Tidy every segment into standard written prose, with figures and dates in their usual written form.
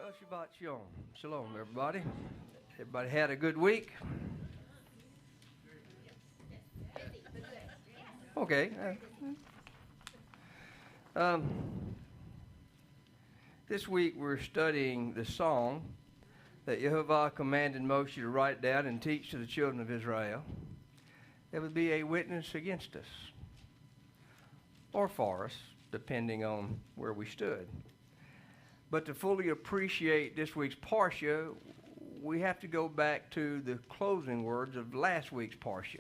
Well, Shabbat Shalom. Shalom, everybody. Everybody had a good week? Okay. This week we're studying the song that Yehovah commanded Moshe to write down and teach to the children of Israel. That would be a witness against us, or for us, depending on where we stood. But to fully appreciate this week's Parsha, we have to go back to the closing words of last week's Parsha.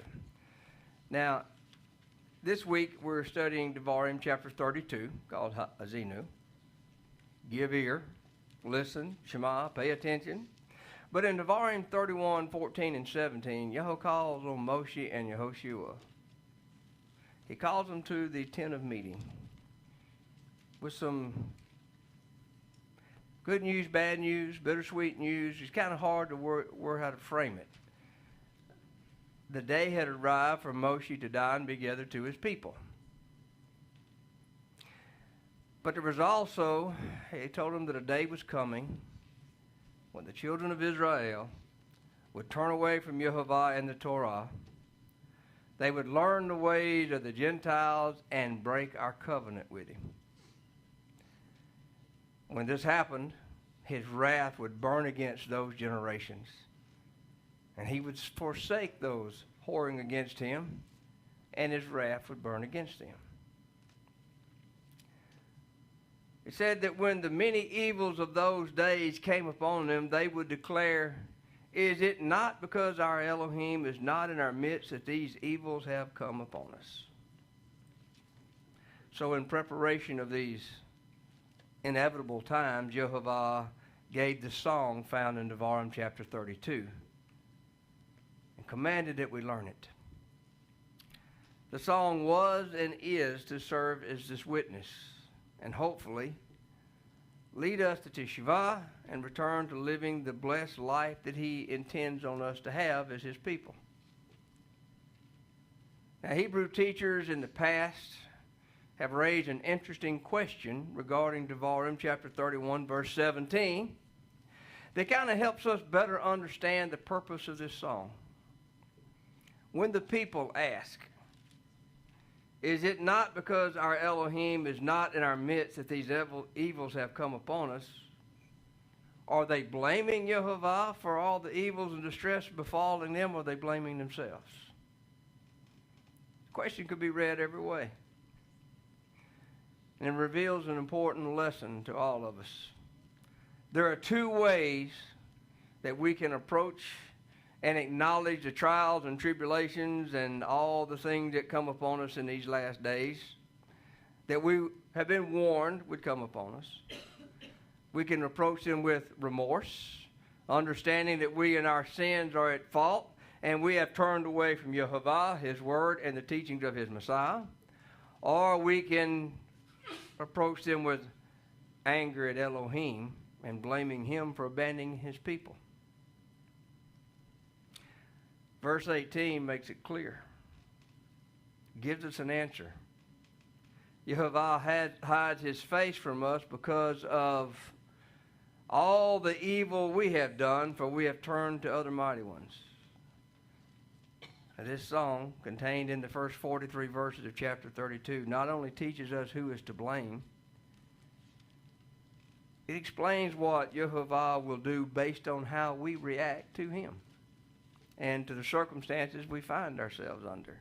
Now, this week we're studying Devarim chapter 32, called Haazinu. Give ear, listen, Shema, pay attention. But in Devarim 31, 14, and 17, Yahweh calls on Moshe and Yehoshua. He calls them to the tent of meeting with some good news, bad news, bittersweet news. It's kind of hard to word how to frame it. The day had arrived for Moshe to die and be gathered to his people. But there was also, he told them that a day was coming when the children of Israel would turn away from Yehovah and the Torah. They would learn the ways of the Gentiles and break our covenant with him. When this happened, his wrath would burn against those generations. And he would forsake those whoring against him, and his wrath would burn against them. It said that when the many evils of those days came upon them, they would declare, "Is it not because our Elohim is not in our midst that these evils have come upon us?" So in preparation of these inevitable times, Yehovah gave the song found in Devarim chapter 32 and commanded that we learn it. The song was and is to serve as this witness and hopefully lead us to Teshuvah and return to living the blessed life that he intends on us to have as his people. Now, Hebrew teachers in the past have raised an interesting question regarding Devarim chapter 31, verse 17, that kind of helps us better understand the purpose of this song. When the people ask, "Is it not because our Elohim is not in our midst that these evils have come upon us?" Are they blaming Yehovah for all the evils and distress befalling them, or are they blaming themselves? The question could be read every way. And it reveals an important lesson to all of us. There are two ways that we can approach and acknowledge the trials and tribulations and all the things that come upon us in these last days that we have been warned would come upon us. We can approach them with remorse, understanding that we in our sins are at fault and we have turned away from Yehovah, his word, and the teachings of his Messiah. Or we can approach them with anger at Elohim and blaming him for abandoning his people. Verse 18 makes it clear. Gives us an answer. Yehovah hides his face from us because of all the evil we have done, for we have turned to other mighty ones. Now, this song, contained in the first 43 verses of chapter 32, not only teaches us who is to blame, it explains what Yehovah will do based on how we react to him and to the circumstances we find ourselves under.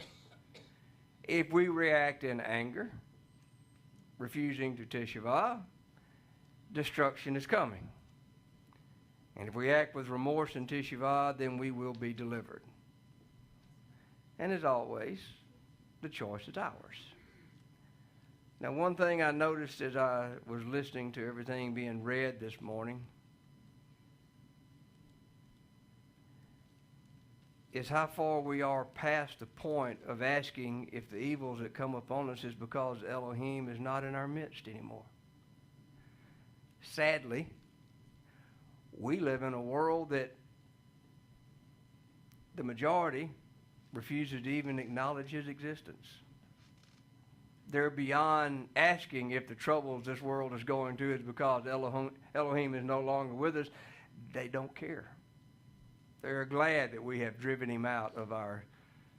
If we react in anger, refusing to Teshuvah, destruction is coming. And if we act with remorse and Teshuvah, then we will be delivered. And as always, the choice is ours. Now, one thing I noticed as I was listening to everything being read this morning is how far we are past the point of asking if the evils that come upon us is because Elohim is not in our midst anymore. Sadly, we live in a world that the majority refuses to even acknowledge his existence. they're beyond asking if the troubles this world is going through is because Elohim is no longer with us. They don't care. They're glad that we have driven him out of our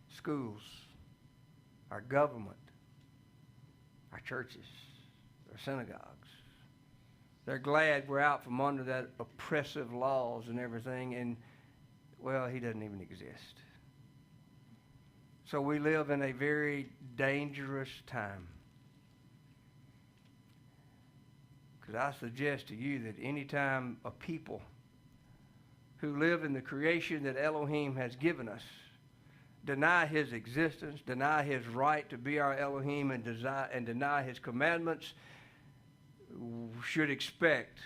schools, our government, our churches, our synagogues. They're glad we're out from under that oppressive laws and everything, and, well, he doesn't even exist. So we live in a very dangerous time. Because I suggest to you that any time a people who live in the creation that Elohim has given us deny his existence, deny his right to be our Elohim, and deny his commandments, should expect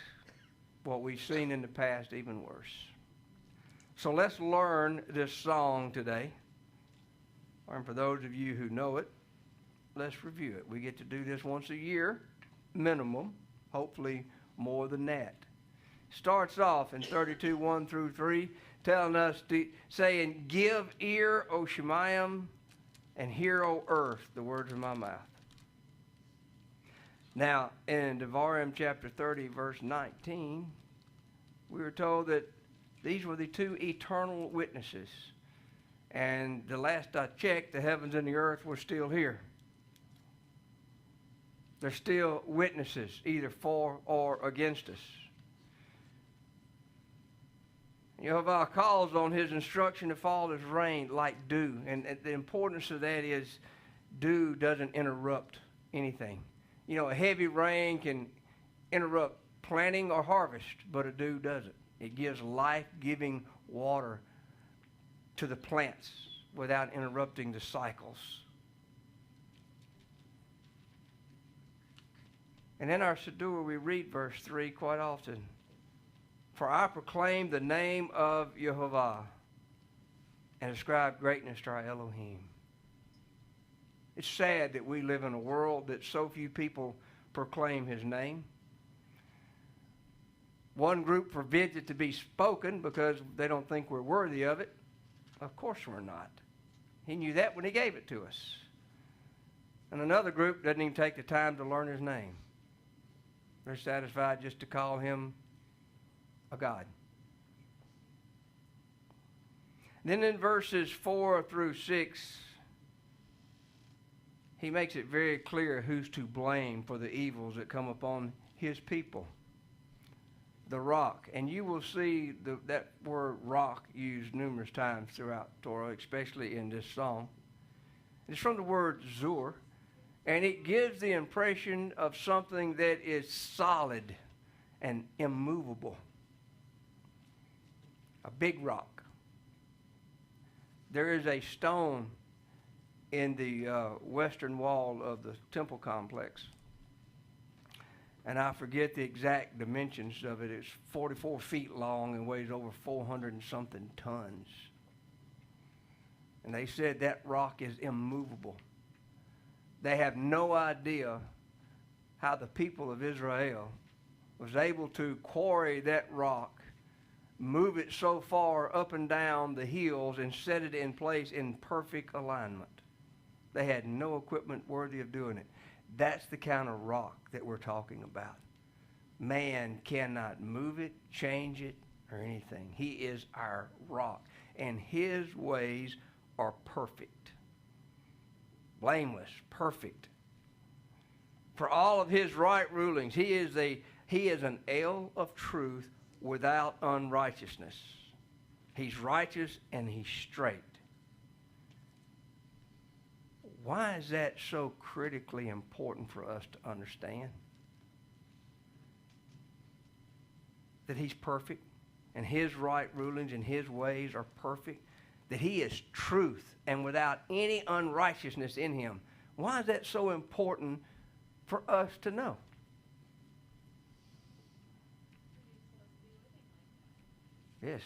what we've seen in the past, even worse. So let's learn this song today. And for those of you who know it, let's review it. We get to do this once a year, minimum, hopefully more than that. Starts off in 32, 1 through 3, telling us, saying, "Give ear, O Shemayim, and hear, O earth, the words of my mouth." Now, in Devarim chapter 30, verse 19, we were told that these were the two eternal witnesses. And the last I checked, the heavens and the earth were still here. They're still witnesses, either for or against us. Jehovah calls on his instruction to fall as rain like dew. And the importance of that is dew doesn't interrupt anything. You know, a heavy rain can interrupt planting or harvest, but a dew doesn't. It gives life-giving water to the plants without interrupting the cycles. And in our Siddur, we read verse 3 quite often. "For I proclaim the name of Jehovah and ascribe greatness to our Elohim." It's sad that we live in a world that so few people proclaim his name. One group forbids it to be spoken because they don't think we're worthy of it. Of course we're not. He knew that when he gave it to us. And another group doesn't even take the time to learn his name. They're satisfied just to call him a God. Then in verses 4 through 6, he makes it very clear who's to blame for the evils that come upon his people. The rock. And you will see that word rock used numerous times throughout Torah, especially in this song. It's from the word zur, and it gives the impression of something that is solid and immovable. A big rock. There is a stone in the western wall of the temple complex, and I forget the exact dimensions of it. It's 44 feet long and weighs over 400 and something tons. And they said that rock is immovable. They have no idea how the people of Israel was able to quarry that rock, move it so far up and down the hills, and set it in place in perfect alignment. They had no equipment worthy of doing it. That's the kind of rock that we're talking about. Man cannot move it, change it, or anything. He is our rock, and his ways are perfect. Blameless, perfect. For all of his right rulings, he is an ale of truth without unrighteousness. He's righteous and he's straight. Why is that so critically important for us to understand? That he's perfect and his right rulings and his ways are perfect. That he is truth and without any unrighteousness in him. Why is that so important for us to know? Yes.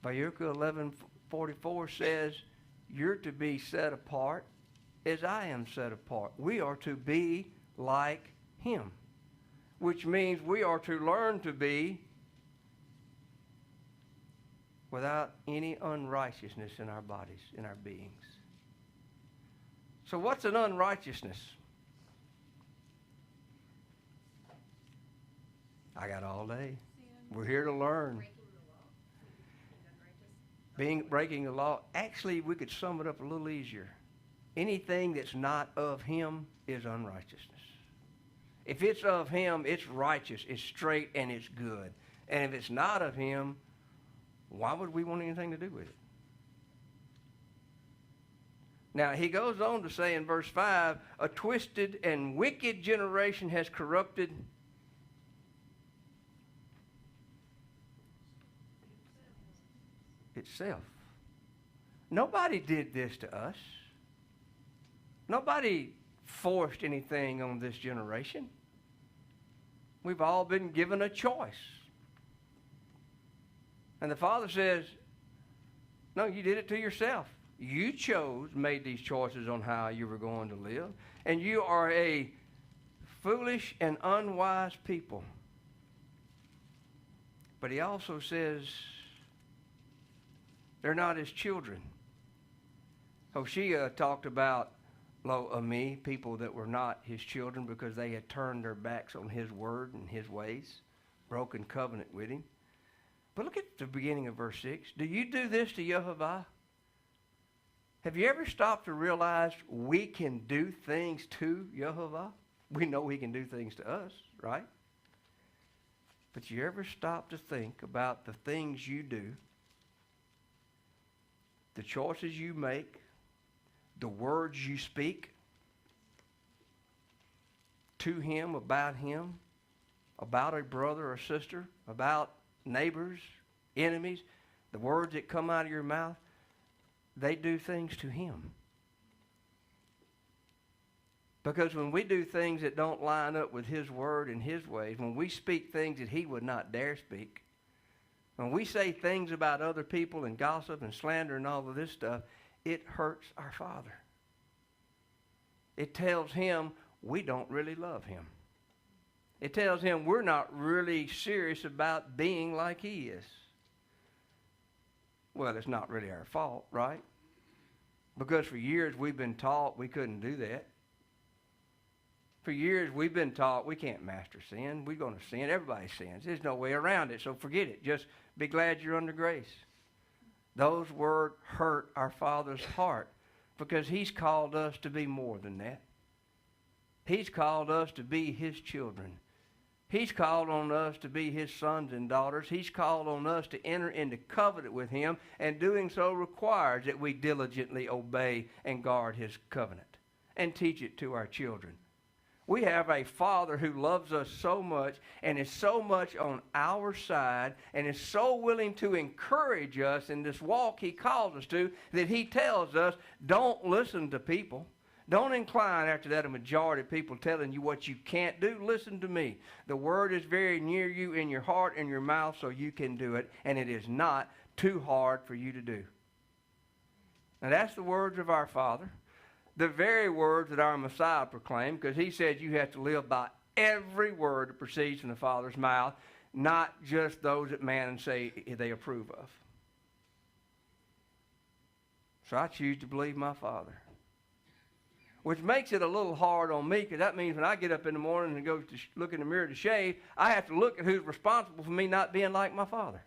Vayikra 11:44 says, "You're to be set apart as I am set apart." We are to be like him, which means we are to learn to be without any unrighteousness in our bodies, in our beings. So what's an unrighteousness? I got all day. We're here to learn. Breaking the law. Actually, we could sum it up a little easier. Anything that's not of him is unrighteousness. If it's of him, it's righteous, it's straight, and it's good. And if it's not of him, why would we want anything to do with it? Now, he goes on to say in verse 5, a twisted and wicked generation has corrupted itself. Nobody did this to us. Nobody forced anything on this generation. We've all been given a choice. And the Father says, no, you did it to yourself. You made these choices on how you were going to live. And you are a foolish and unwise people. But he also says, they're not his children. Hosea talked about Lo Ami, people that were not his children because they had turned their backs on his word and his ways, broken covenant with him. But look at the beginning of verse 6. Do you do this to Yehovah? Have you ever stopped to realize we can do things to Yehovah? We know he can do things to us, right? But you ever stop to think about the things you do, the choices you make, the words you speak to him, about a brother or sister, about neighbors, enemies, the words that come out of your mouth, they do things to him. Because when we do things that don't line up with his word and his ways, when we speak things that he would not dare speak, when we say things about other people and gossip and slander and all of this stuff, it hurts our Father. It tells him we don't really love him. It tells him we're not really serious about being like he is. Well, it's not really our fault, right? Because for years we've been taught we couldn't do that. For years we've been taught we can't master sin. We're going to sin. Everybody sins. There's no way around it, so forget it. Just be glad you're under grace. Those words hurt our Father's heart because he's called us to be more than that. He's called us to be his children. He's called on us to be his sons and daughters. He's called on us to enter into covenant with him, and doing so requires that we diligently obey and guard his covenant and teach it to our children. We have a Father who loves us so much and is so much on our side and is so willing to encourage us in this walk he calls us to that he tells us, don't listen to people. Don't incline after that a majority of people telling you what you can't do. Listen to me. The word is very near you in your heart and your mouth so you can do it, and it is not too hard for you to do. Now that's the words of our Father. The very words that our Messiah proclaimed, because he said you have to live by every word that proceeds from the Father's mouth, not just those that man say they approve of. So I choose to believe my Father. Which makes it a little hard on me, because that means when I get up in the morning and go to look in the mirror to shave, I have to look at who's responsible for me not being like my father.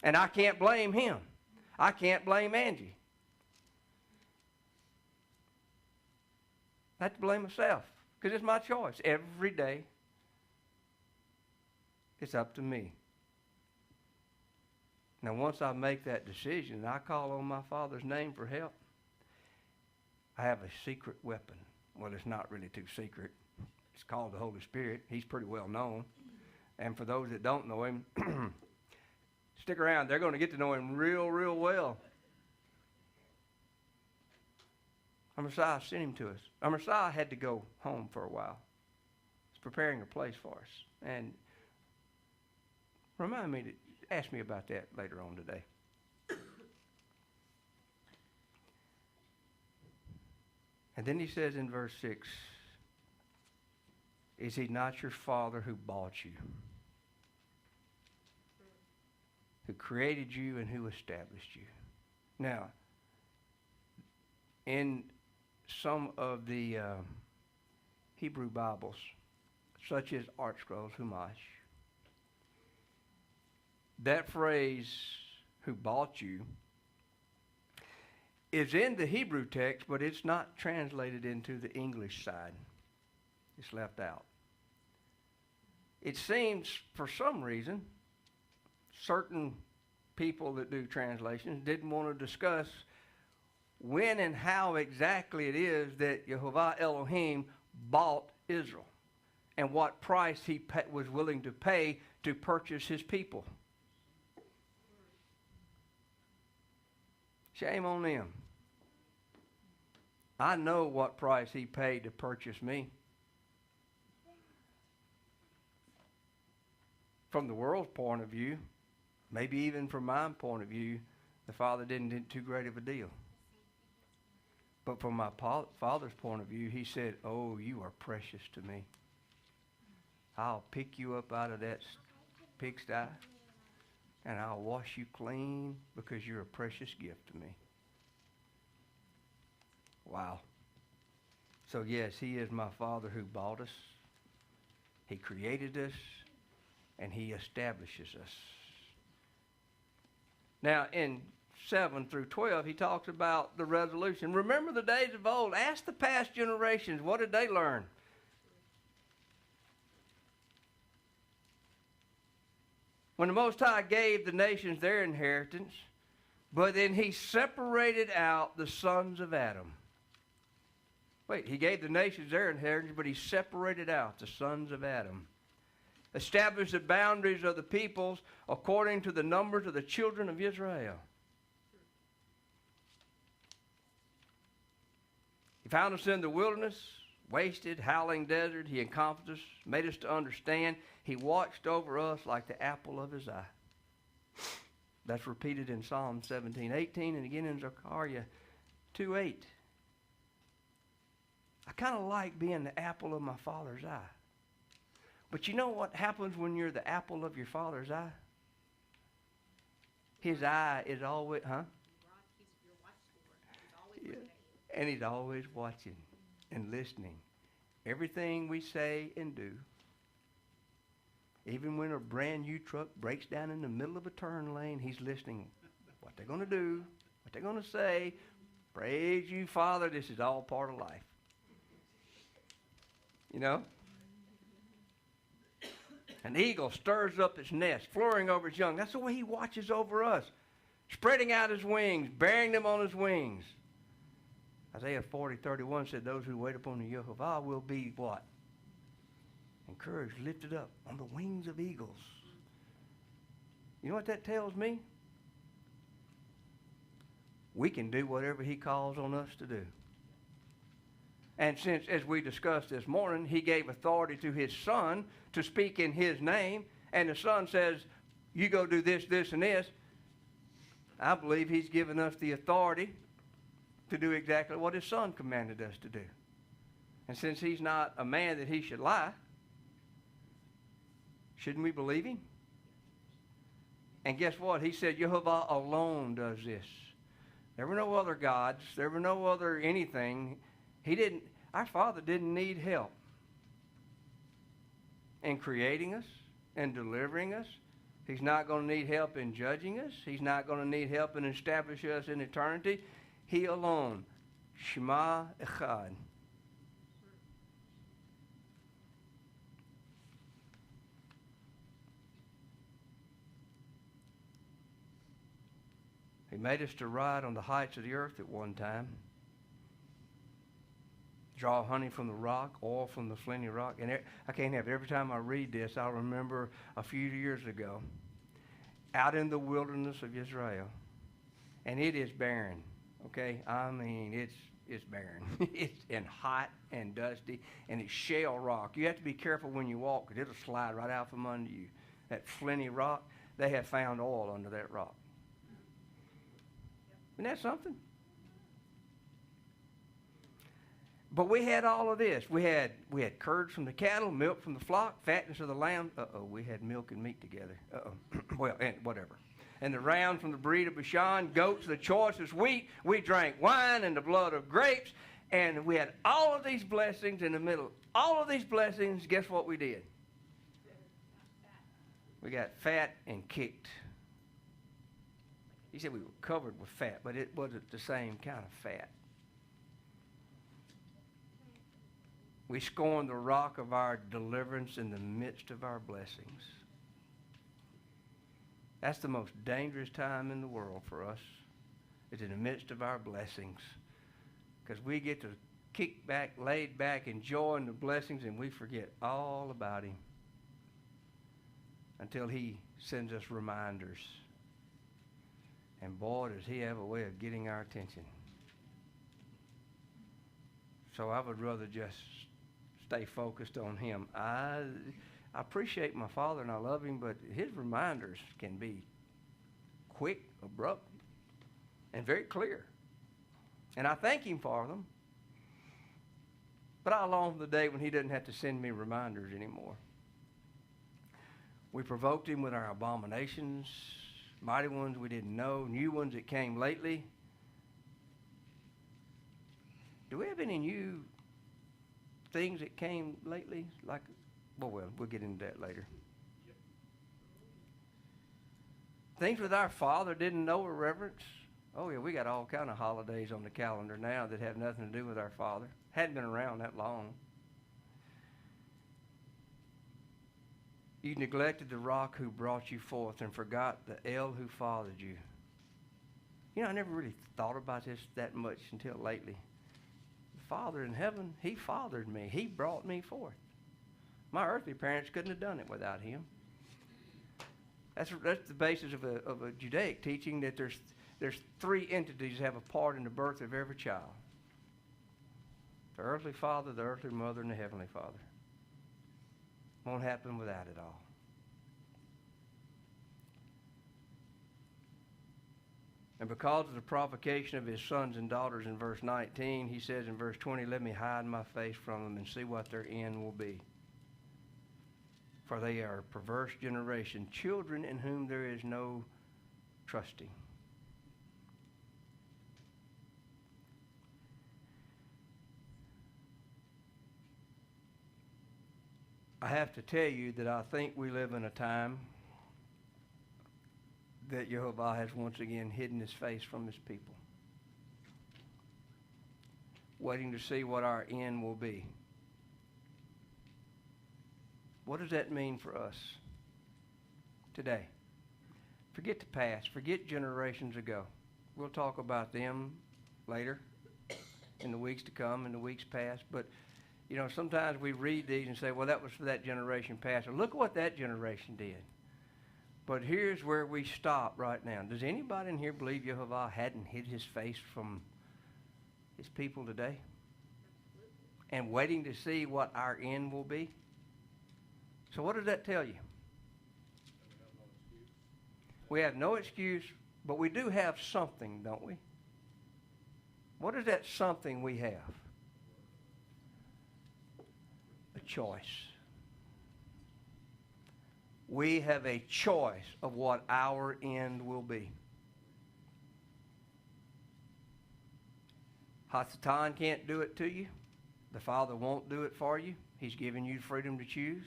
And I can't blame him. I can't blame Angie. I have to blame myself, because it's my choice. Every day, it's up to me. Now, once I make that decision and I call on my Father's name for help, I have a secret weapon. Well, it's not really too secret. It's called the Holy Spirit. He's pretty well known. And for those that don't know him, stick around. They're going to get to know him real, real well. Our Messiah sent him to us. Our Messiah had to go home for a while. He's preparing a place for us. And remind me to ask me about that later on today. And then he says in verse 6, is he not your Father who bought you, who created you and who established you? Now, in some of the Hebrew Bibles, such as Art Scrolls, Humash, That phrase, who bought you, is in the Hebrew text, but it's not translated into the English side. It's left out. It seems, for some reason, certain people that do translations didn't want to discuss when and how exactly it is that Yehovah Elohim bought Israel and what price he was willing to pay to purchase his people. Shame on them. I know what price he paid to purchase me. From the world's point of view, maybe even from my point of view, the Father didn't do too great of a deal. But from my Father's point of view, he said, oh, you are precious to me. I'll pick you up out of that pigsty, and I'll wash you clean because you're a precious gift to me. Wow. So yes, he is my Father who bought us. He created us, and he establishes us. Now, in 7 through 12, he talks about the resolution. Remember the days of old. Ask the past generations, what did they learn? When the Most High gave the nations their inheritance, but then he separated out the sons of Adam. Wait, he gave the nations their inheritance, but he separated out the sons of Adam. Established the boundaries of the peoples according to the numbers of the children of Israel. He found us in the wilderness, wasted, howling desert. He encompassed us, made us to understand. He watched over us like the apple of his eye. That's repeated in Psalm 17:18 and again in Zechariah 2:8. I kind of like being the apple of my Father's eye. But you know what happens when you're the apple of your Father's eye? His eye is always, Yeah. And he's always watching and listening. Everything we say and do. Even when a brand new truck breaks down in the middle of a turn lane, he's listening. What they're going to do, what they're going to say. Praise you, Father. This is all part of life. You know? An eagle stirs up its nest, flourishing over its young. That's the way he watches over us. Spreading out his wings, bearing them on his wings. Isaiah 40:31 said, those who wait upon the Yehovah will be what? Encouraged, lifted up on the wings of eagles. You know what that tells me? We can do whatever he calls on us to do. And since, as we discussed this morning, he gave authority to his son to speak in his name, and the son says, you go do this, this, and this, I believe he's given us the authority to do exactly what his son commanded us to do. And since he's not a man that he should lie, shouldn't we believe him? And guess what? He said, Yehovah alone does this. There were no other gods. There were no other anything. Our Father didn't need help in creating us and delivering us. He's not going to need help in judging us. He's not going to need help in establishing us in eternity. He alone. Shema Echad. He made us to ride on the heights of the earth at one time. Draw honey from the rock, oil from the flinty rock. And I can't have it. Every time I read this, I remember a few years ago, out in the wilderness of Israel. And it is barren, okay? I mean, it's barren. It's and hot and dusty, and it's shale rock. You have to be careful when you walk, because it'll slide right out from under you. That flinty rock, they have found oil under that rock. Isn't that something? But we had all of this. We had curds from the cattle, milk from the flock, fatness of the lamb. We had milk and meat together. Well, and whatever. And the ram from the breed of Bashan, goats, the choicest wheat. We drank wine and the blood of grapes. And we had all of these blessings in the middle. All of these blessings, guess what we did? We got fat and kicked. He said we were covered with fat, but it wasn't the same kind of fat. We scorn the rock of our deliverance in the midst of our blessings. That's the most dangerous time in the world for us, is in the midst of our blessings. Because we get to kick back, laid back, enjoying the blessings, and we forget all about him until he sends us reminders. And boy, does he have a way of getting our attention. So I would rather just stay focused on him. I appreciate my father and I love him, but his reminders can be quick, abrupt, and very clear. And I thank him for them. But I long for the day when he doesn't have to send me reminders anymore. We provoked him with our abominations, mighty ones we didn't know, new ones that came lately. Do we have any new things that came lately? Like, well, we'll get into that later. Yep. Things with our Father didn't know or reverence. Oh, yeah, we got all kind of holidays on the calendar now that have nothing to do with our Father. Hadn't been around that long. You neglected the rock who brought you forth and forgot the El who fathered you. You know, I never really thought about this that much until lately. The Father in heaven, he fathered me. He brought me forth. My earthly parents couldn't have done it without him. That's the basis of a Judaic teaching, that there's three entities that have a part in the birth of every child. The earthly father, the earthly mother, and the heavenly Father. Won't happen without it all. And because of the provocation of his sons and daughters in verse 19, he says in verse 20, let me hide my face from them and see what their end will be. For they are a perverse generation, children in whom there is no trusting. I have to tell you that I think we live in a time that Jehovah has once again hidden his face from his people, waiting to see what our end will be. What does that mean for us today? Forget the past. Forget generations ago. We'll talk about them later in the weeks to come, in the weeks past. But, you know, sometimes we read these and say, well, that was for that generation past. Or look what that generation did. But here's where we stop right now. Does anybody in here believe Jehovah hadn't hid his face from his people today? And waiting to see what our end will be? So what does that tell you? We have no excuse, but we do have something, don't we? What is that something we have? A choice. We have a choice of what our end will be. Hasatan can't do it to you. The Father won't do it for you. He's given you freedom to choose.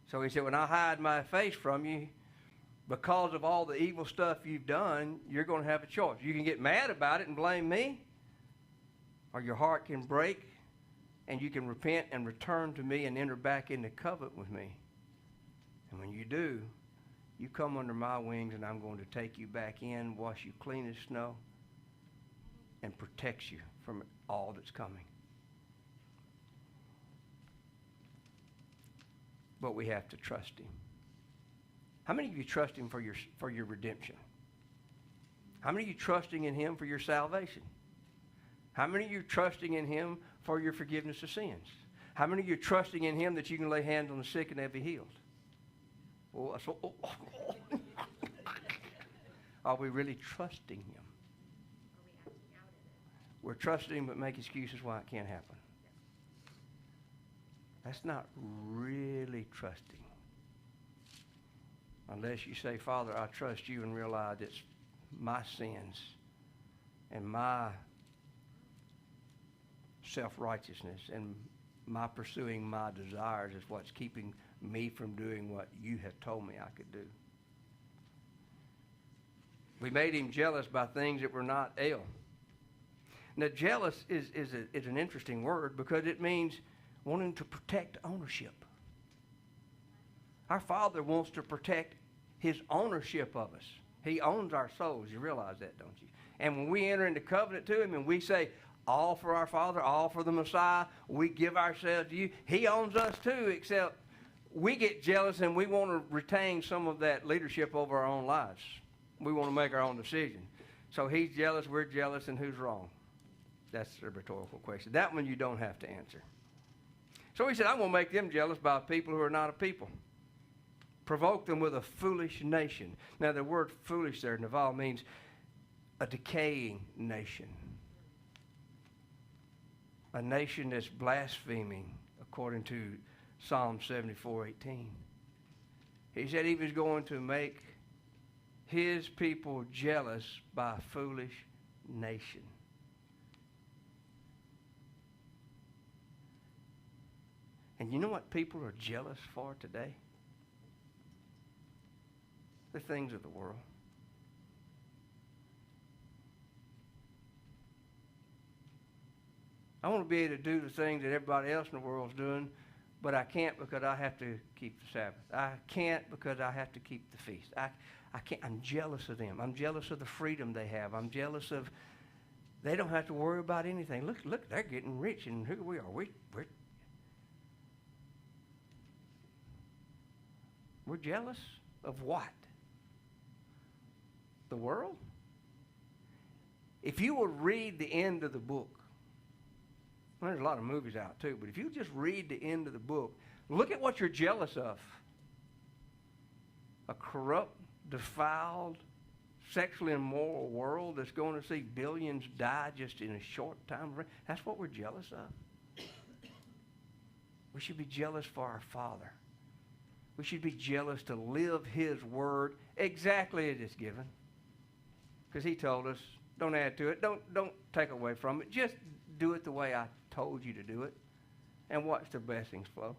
So he said, when I hide my face from you, because of all the evil stuff you've done, you're going to have a choice. You can get mad about it and blame me, or your heart can break and you can repent and return to me and enter back into covenant with me. And when you do, you come under my wings and I'm going to take you back in, wash you clean as snow, and protect you from all that's coming. But we have to trust him. How many of you trust him for your redemption? How many of you trusting in him for your salvation? How many of you trusting in him for your forgiveness of sins? How many of you trusting in him that you can lay hands on the sick and they'll be healed? Oh, Are we really trusting him? Are we acting out in it? We're trusting him but make excuses why it can't happen. That's not really trusting. Unless you say, Father, I trust you, and realize it's my sins and my self-righteousness and my pursuing my desires is what's keeping me from doing what you have told me I could do. We made him jealous by things that were not ill. Now, jealous is an interesting word because it means wanting to protect ownership. Our Father wants to protect his ownership of us. He owns our souls. You realize that, don't you? And when we enter into covenant to him and we say, all for our Father, all for the Messiah, we give ourselves to you, he owns us too, except we get jealous and we want to retain some of that leadership over our own lives. We want to make our own decision. So he's jealous, we're jealous, and who's wrong? That's a rhetorical question. That one you don't have to answer. So he said, I'm going to make them jealous by people who are not a people. Provoke them with a foolish nation. Now, the word foolish there, Naval, means a decaying nation. A nation that's blaspheming, according to Psalm 74:18. He said he was going to make his people jealous by a foolish nation. And you know what people are jealous for today? The things of the world. I want to be able to do the things that everybody else in the world's doing, but I can't because I have to keep the Sabbath. I can't because I have to keep the feast. I can't. I'm jealous of them. I'm jealous of the freedom they have. I'm jealous of they don't have to worry about anything. Look, they're getting rich, and here we are. We're jealous of what? The world? If you would read the end of the book, well, there's a lot of movies out too, but if you just read the end of the book, look at what you're jealous of. A corrupt, defiled, sexually immoral world that's going to see billions die just in a short time. That's what we're jealous of. We should be jealous for our Father. We should be jealous to live his word exactly as it's given. Because he told us, don't add to it, don't take away from it. Just do it the way I told you to do it and watch the blessings flow.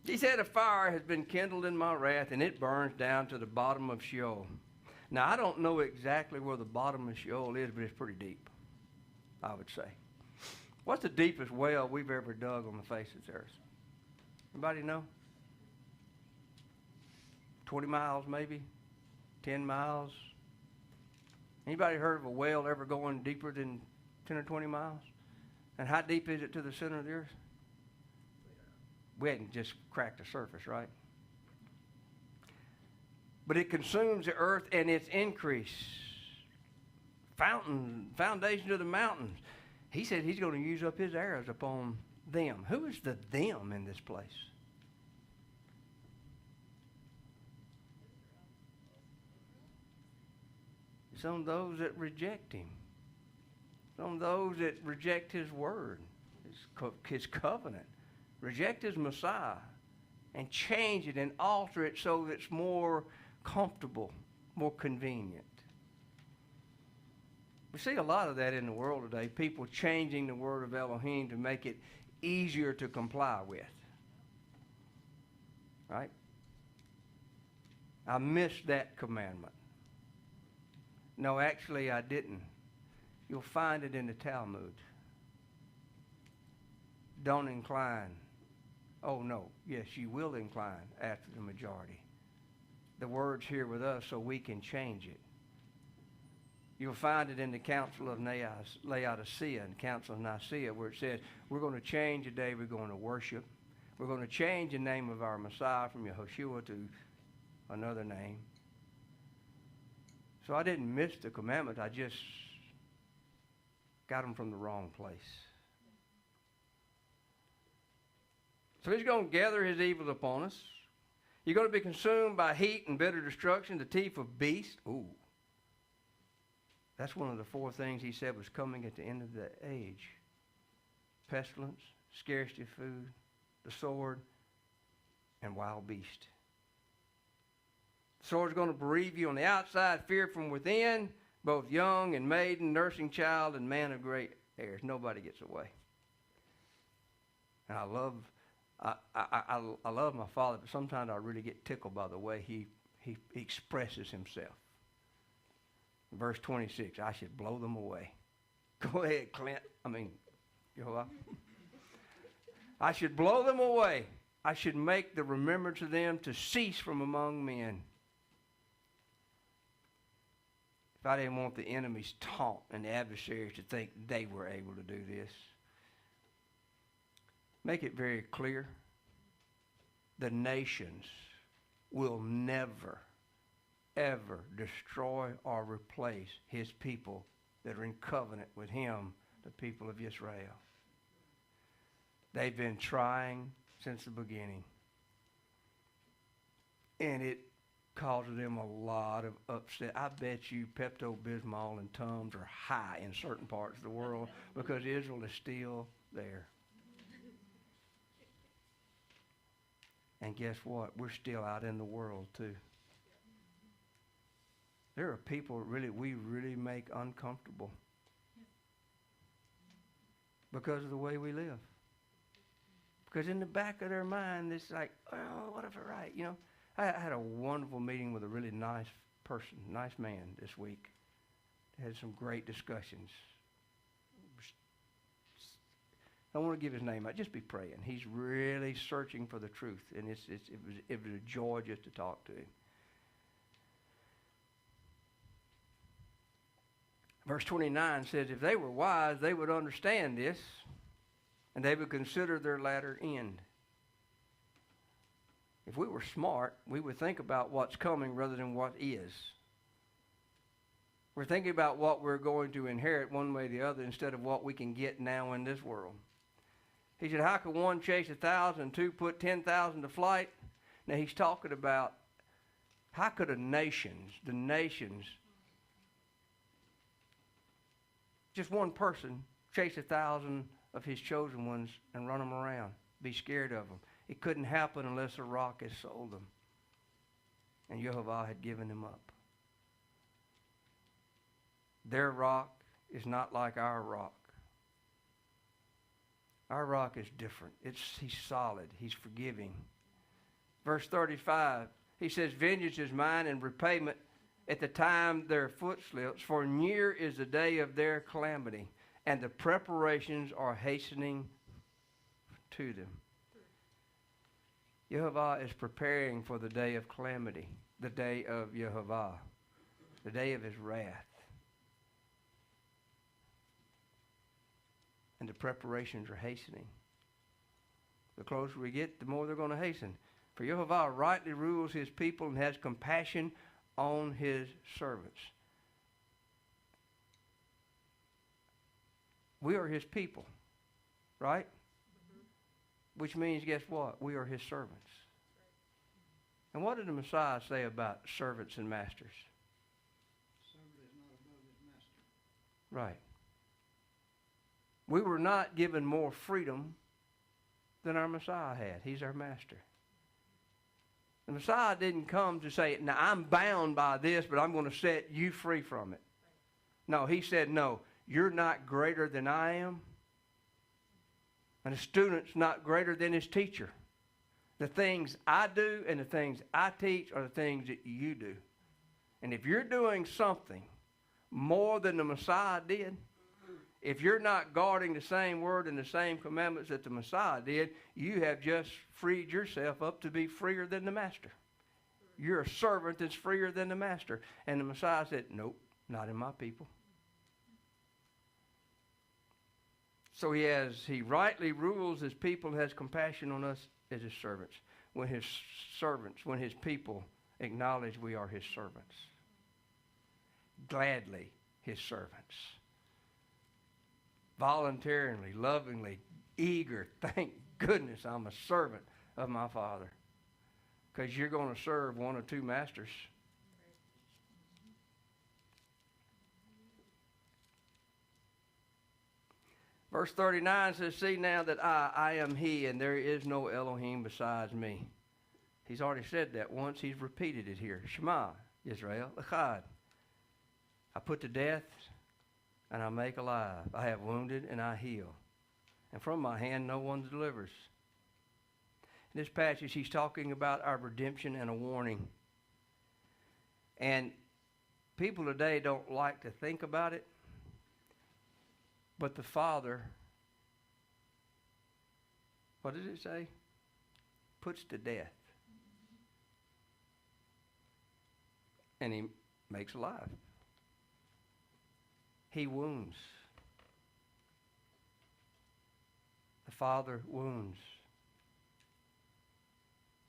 He said, a fire has been kindled in my wrath, and it burns down to the bottom of Sheol. Now, I don't know exactly where the bottom of Sheol is, but it's pretty deep, I would say. What's the deepest well we've ever dug on the face of the earth? Anybody know? 20 miles maybe? 10 miles? Anybody heard of a well ever going deeper than 10 or 20 miles? And how deep is it to the center of the earth? We hadn't just cracked the surface, right? But it consumes the earth and its increase. Foundation of the mountains. He said he's going to use up his arrows upon them. Who is the them in this place? It's on those that reject him. It's on those that reject his word, his covenant. Reject his Messiah and change it and alter it so that it's more comfortable, more convenient. We see a lot of that in the world today, people changing the word of Elohim to make it easier to comply with. Right? I missed that commandment. No, actually I didn't. You'll find it in the Talmud. Don't incline. Oh, no. Yes, you will incline after the majority. The word's here with us so we can change it. You'll find it in the Council of Laodicea and Council of Nicaea where it says, we're going to change the day we're going to worship. We're going to change the name of our Messiah from Yehoshua to another name. So I didn't miss the commandment. I just got them from the wrong place. So he's going to gather his evil upon us. You're going to be consumed by heat and bitter destruction, the teeth of beasts. Ooh. That's one of the four things he said was coming at the end of the age. Pestilence, scarcity of food, the sword, and wild beast. The sword's going to bereave you on the outside, fear from within, both young and maiden, nursing child, and man of great heirs. Nobody gets away. And I love I love my father, but sometimes I really get tickled by the way he expresses himself. Verse 26, I should blow them away. Go ahead, Clint. Jehovah. I should blow them away. I should make the remembrance of them to cease from among men. If I didn't want the enemy's taunt and the adversaries to think they were able to do this. Make it very clear. The nations will never, ever destroy or replace his people that are in covenant with him, the people of Israel. They've been trying since the beginning. And it causes them a lot of upset. I bet you Pepto-Bismol and Tums are high in certain parts of the world because Israel is still there. And guess what? We're still out in the world too. There are people we really make uncomfortable because of the way we live. Because in the back of their mind, it's like, oh, what if I write? You know, I had a wonderful meeting with a really nice person, nice man this week. Had some great discussions. I don't want to give his name out. Just be praying. He's really searching for the truth, and it was a joy just to talk to him. Verse 29 says, if they were wise, they would understand this, and they would consider their latter end. If we were smart, we would think about what's coming rather than what is. We're thinking about what we're going to inherit one way or the other instead of what we can get now in this world. He said, how could one chase 1,000 and two put 10,000 to flight? Now he's talking about how could the nations, just one person chase 1,000 of his chosen ones and run them around, be scared of them. It couldn't happen unless a rock had sold them. And Jehovah had given them up. Their rock is not like our rock. Our rock is different. He's solid. He's forgiving. Verse 35, he says, vengeance is mine and repayment at the time their foot slips, for near is the day of their calamity, and the preparations are hastening to them. Jehovah is preparing for the day of calamity, the day of Jehovah, the day of his wrath. And the preparations are hastening. The closer we get, the more they're going to hasten. For Jehovah rightly rules his people and has compassion on his servants. We are his people, right? Mm-hmm. Which means, guess what? We are his servants. Right. And what did the Messiah say about servants and masters? Servant is not above his master. Right. We were not given more freedom than our Messiah had. He's our master. The Messiah didn't come to say, now I'm bound by this, but I'm going to set you free from it. No, he said, no, you're not greater than I am. And a student's not greater than his teacher. The things I do and the things I teach are the things that you do. And if you're doing something more than the Messiah did, if you're not guarding the same word and the same commandments that the Messiah did, you have just freed yourself up to be freer than the master. You're a servant that's freer than the master. And the Messiah said, nope, not in my people. So he rightly rules his people and has compassion on us as his servants. When his people acknowledge we are his servants. Gladly his servants. Voluntarily, lovingly, eager. Thank goodness I'm a servant of my Father. Because you're going to serve one or two masters. Verse 39 says, see now that I am he, and there is no Elohim besides me. He's already said that once. He's repeated it here. Shema, Israel, Echad. I put to death, and I make alive. I have wounded, and I heal. And from my hand no one delivers. In this passage, he's talking about our redemption and a warning. And people today don't like to think about it, but the Father, what does it say? Puts to death. And he makes alive. He wounds. The Father wounds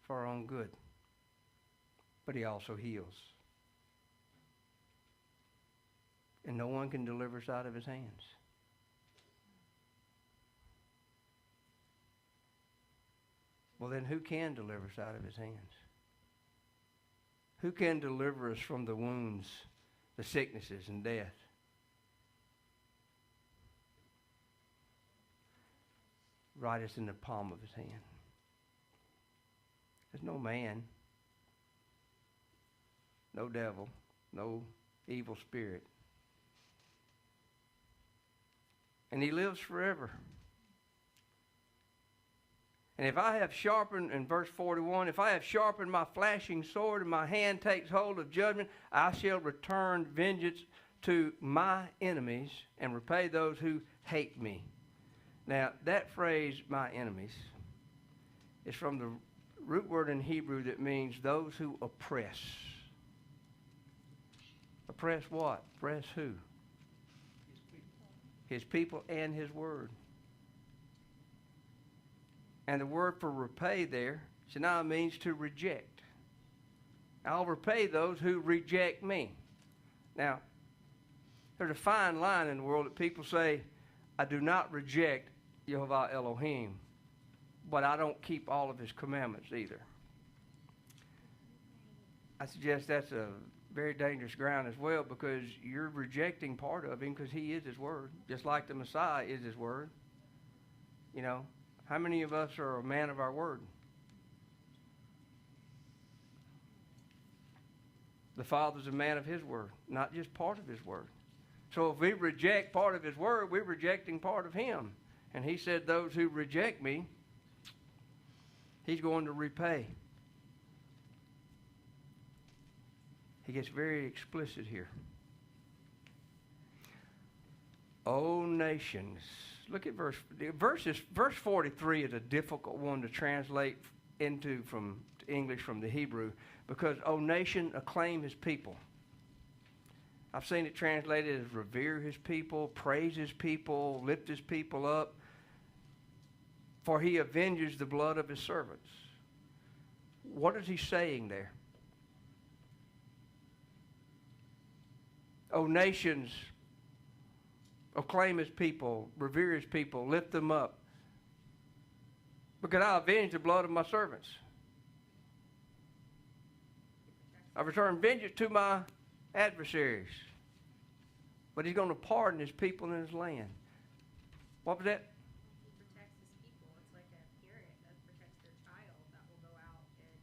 for our own good. But he also heals. And no one can deliver us out of his hands. Well, then who can deliver us out of his hands? Who can deliver us from the wounds, the sicknesses, and death? Write us in the palm of his hand. There's no man, no devil, no evil spirit. And he lives forever. And if I have sharpened, in verse 41, if I have sharpened my flashing sword and my hand takes hold of judgment, I shall return vengeance to my enemies and repay those who hate me. Now, that phrase, my enemies, is from the root word in Hebrew that means those who oppress. Oppress what? Oppress who? His people and his word. And the word for repay there, Shana, means to reject. I'll repay those who reject me. Now, there's a fine line in the world that people say, I do not reject Yehovah Elohim, but I don't keep all of his commandments either. I suggest that's a very dangerous ground as well, because you're rejecting part of him because he is his word, just like the Messiah is his word. You know, how many of us are a man of our word? The Father's a man of his word, not just part of his word. So if we reject part of his word, we're rejecting part of him. And he said, those who reject me, he's going to repay. He gets very explicit here. O nations. Look at verse 43 is a difficult one to translate into from English from the Hebrew, because O nation, acclaim his people. I've seen it translated as revere his people, praise his people, lift his people up, for he avenges the blood of his servants. What is he saying there? O nations, acclaim his people, revere his people, lift them up, because I avenge the blood of my servants. I return vengeance to my adversaries. But he's going to pardon his people and his land. What was that? He protects his people. It's like a parent that protects their child that will go out and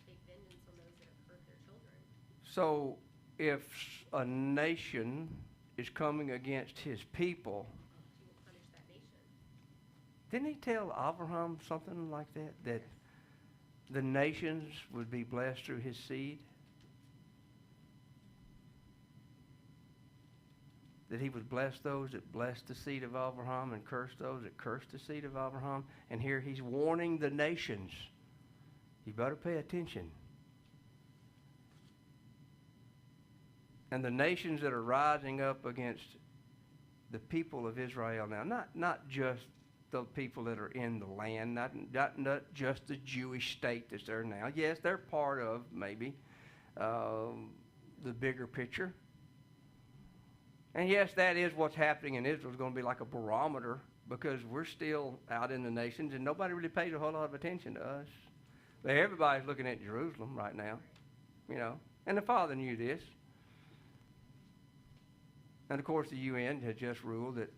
take vengeance on those that have hurt their children. So if a nation is coming against his people, He will punish that nation. didn't he tell Abraham something like that? That the nations would be blessed through his seed? That he would bless those that blessed the seed of Abraham and curse those that cursed the seed of Abraham. And here he's warning the nations. You better pay attention. And the nations that are rising up against the people of Israel now, not just the people that are in the land, not just the Jewish state that's there now. Yes, they're part of maybe the bigger picture. And yes, that is what's happening in Israel. Is going to be like a barometer, because we're still out in the nations and nobody really pays a whole lot of attention to us. But everybody's looking at Jerusalem right now, you know. And the Father knew this. And of course the UN has just ruled that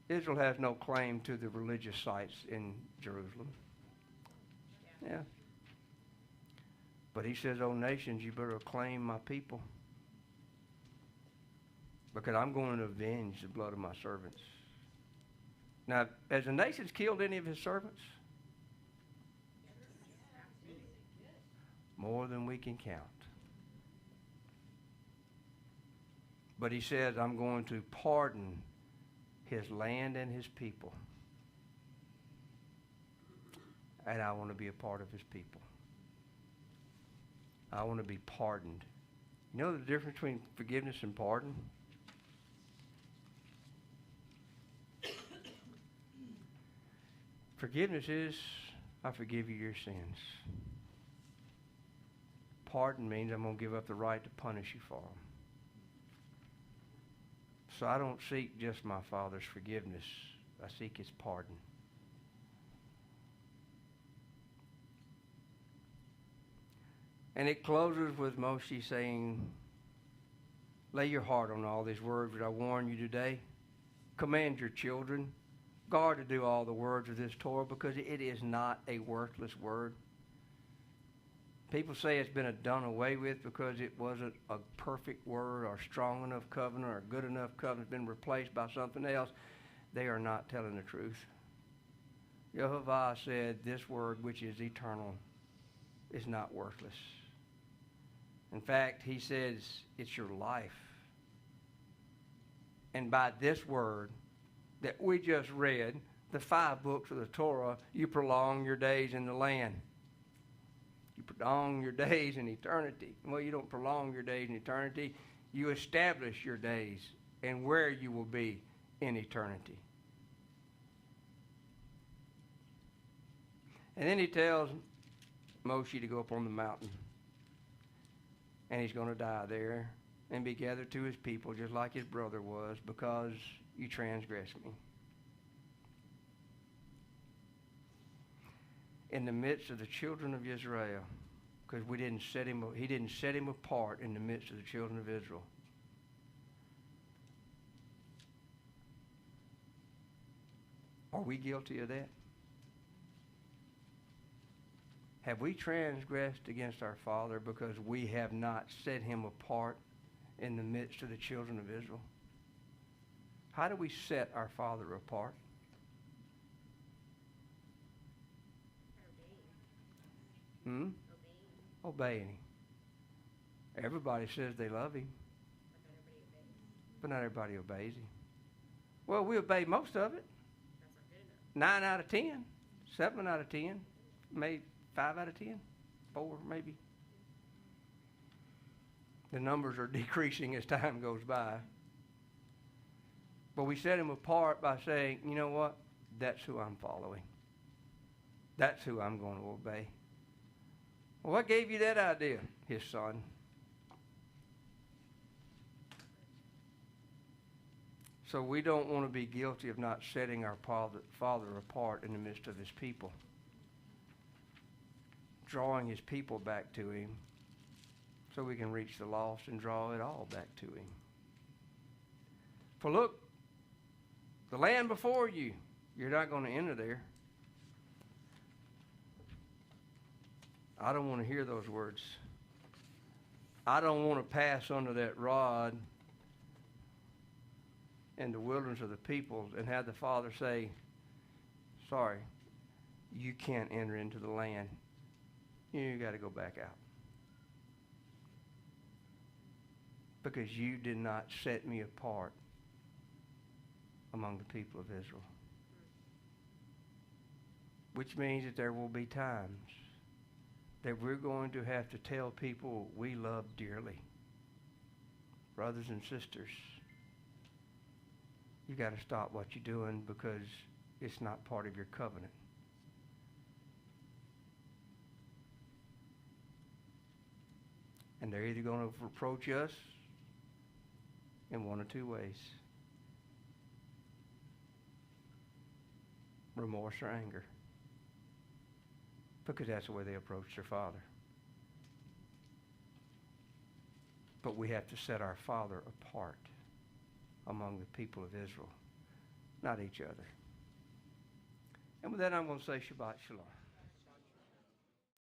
Israel has no claim to the religious sites in Jerusalem. Yeah. But he says, "O nations, you better acclaim my people, because I'm going to avenge the blood of my servants." Now, has the nations killed any of his servants? more than we can count. But he says, I'm going to pardon his land and his people. And I want to be a part of his people. I want to be pardoned. You know the difference between forgiveness and pardon? Forgiveness is, I forgive you your sins. Pardon means I'm going to give up the right to punish you for them. So I don't seek just my Father's forgiveness. I seek his pardon. And it closes with Moshe saying, lay your heart on all these words that I warn you today. Command your children. Guard to do all the words of this Torah, because it is not a worthless word. People say it's been done away with because it wasn't a perfect word or strong enough covenant or good enough covenant, been replaced by something else. They are not telling the truth. Yehovah said this word, which is eternal, is not worthless. In fact, he says it's your life. And by this word that we just read, the 5 books of the Torah, you prolong your days in the land. You prolong your days in eternity. Well, you don't prolong your days in eternity. You establish your days and where you will be in eternity. And then he tells Moshe to go up on the mountain. And he's going to die there and be gathered to his people just like his brother was, because you transgressed me. In the midst of the children of Israel, because he didn't set him apart in the midst of the children of Israel. Are we guilty of that? Have we transgressed against our Father because we have not set him apart in the midst of the children of Israel? How do we set our Father apart? Obeying him. Everybody says they love him, but not everybody obeys him. Well, we obey most of it. 9 out of 10, 7 out of 10, maybe 5 out of 10, 4 maybe. The numbers are decreasing as time goes by. But we set him apart by saying, you know what? That's who I'm following. That's who I'm going to obey. Well, what gave you that idea? His son. So we don't want to be guilty of not setting our Father apart in the midst of his people. Drawing his people back to him so we can reach the lost and draw it all back to him. For look, the land before you, you're not going to enter there. I don't want to hear those words. I don't want to pass under that rod in the wilderness of the people and have the Father say, sorry, you can't enter into the land. You got to go back out. Because you did not set me apart among the people of Israel. Which means that there will be times that we're going to have to tell people we love dearly. Brothers and sisters, you got to stop what you're doing because it's not part of your covenant. And they're either going to reproach us in one or two ways. Remorse or anger. Because that's the way they approach their Father. But we have to set our Father apart among the people of Israel, not each other. And with that, I'm going to say Shabbat Shalom.